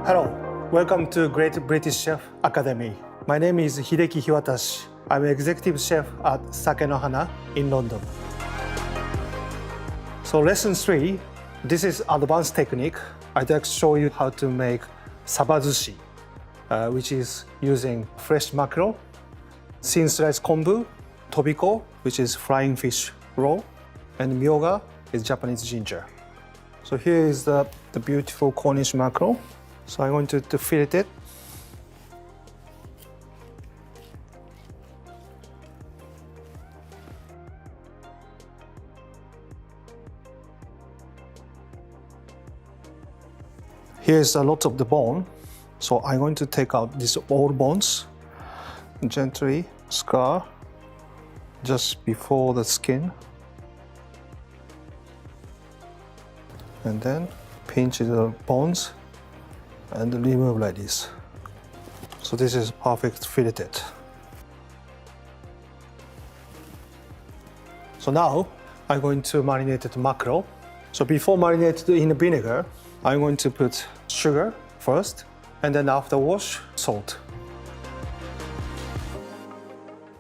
Hello, welcome to Great British Chef Academy. My name is Hideki Hiwatashi. I'm executive chef at Sake no Hana in London. So lesson 3, this is advanced technique. I'd like to show you how to make Sabazushi, which is using fresh mackerel, thin sliced kombu, tobiko, which is flying fish roll, and myoga is Japanese ginger. So here is the beautiful Cornish mackerel. So I'm going to fillet it. Here's a lot of the bone. So I'm going to take out these old bones, gently scar just before the skin. And then pinch the bones and remove like this. So this is perfect filleted. So now I'm going to marinate the mackerel. So before marinating in vinegar, I'm going to put sugar first, and then after wash, salt.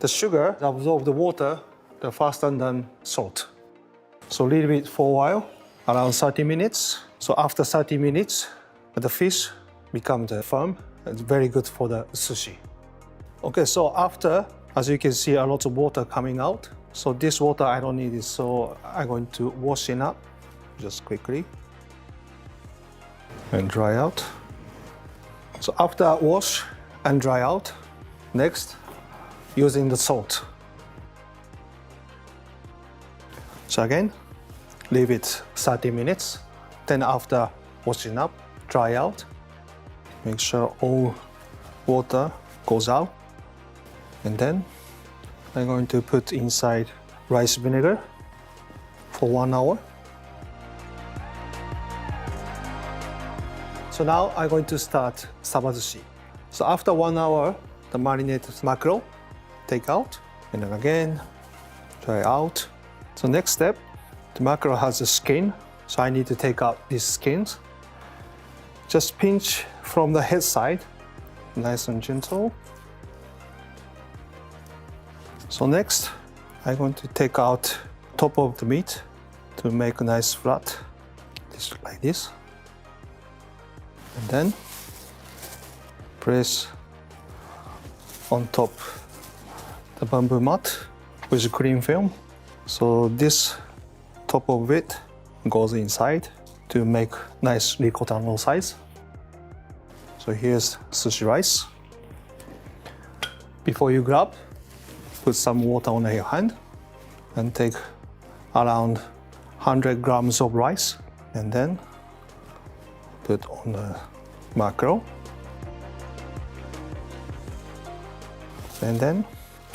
The sugar absorbs the water faster than salt. So leave it for a while, around 30 minutes. So after 30 minutes, the fish becomes firm. It's very good for the sushi. Okay, so after, as you can see, a lot of water coming out. So this water I don't need it, so I'm going to wash it up just quickly and dry out. So after wash and dry out, next, using the salt. So again, leave it 30 minutes. Then after washing up, dry out. Make sure all water goes out. And then I'm going to put inside rice vinegar for 1 hour. So now I'm going to start Sabazushi. So after 1 hour, the marinated mackerel, take out, and then again, dry out. So next step, the mackerel has a skin, so I need to take out these skins. Just pinch from the head side, nice and gentle. So next, I'm going to take out top of the meat to make a nice flat, just like this. And then press on top the bamboo mat with cling film. So this top of it goes inside to make nice ricotta roll size. So here's sushi rice. Before you grab, put some water on your hand and take around 100 grams of rice and then put on the mackerel. And then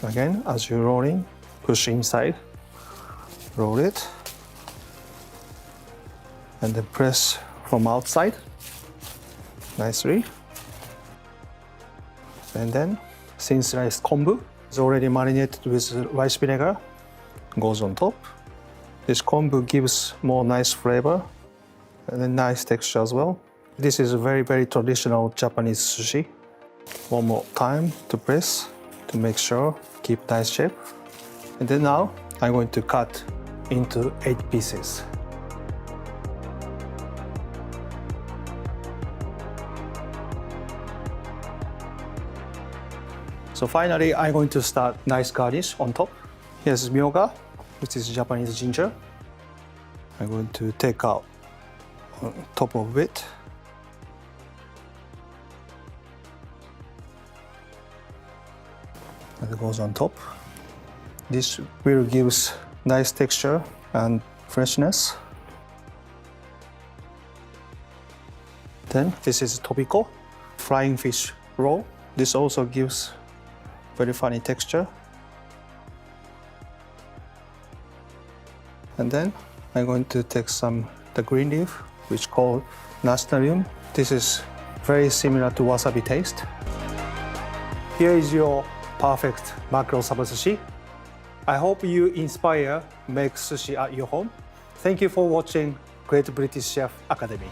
again, as you're rolling, push inside, roll it, and then press from outside nicely. And then thin sliced kombu is already marinated with rice vinegar, goes on top. This kombu gives more nice flavor and a nice texture as well. This is a very, very traditional Japanese sushi. One more time to press to make sure, keep nice shape. And then now I'm going to cut into 8 pieces. So finally, I'm going to start nice garnish on top. Here's myoga, which is Japanese ginger. I'm going to take out on top of it. And it goes on top. This will give nice texture and freshness. Then this is tobiko, flying fish roll. This also gives very funny texture. And then I'm going to take the green leaf, which called nasturtium. This is very similar to wasabi taste. Here is your perfect mackerel sabazushi. I hope you inspire make sushi at your home. Thank you for watching Great British Chef Academy.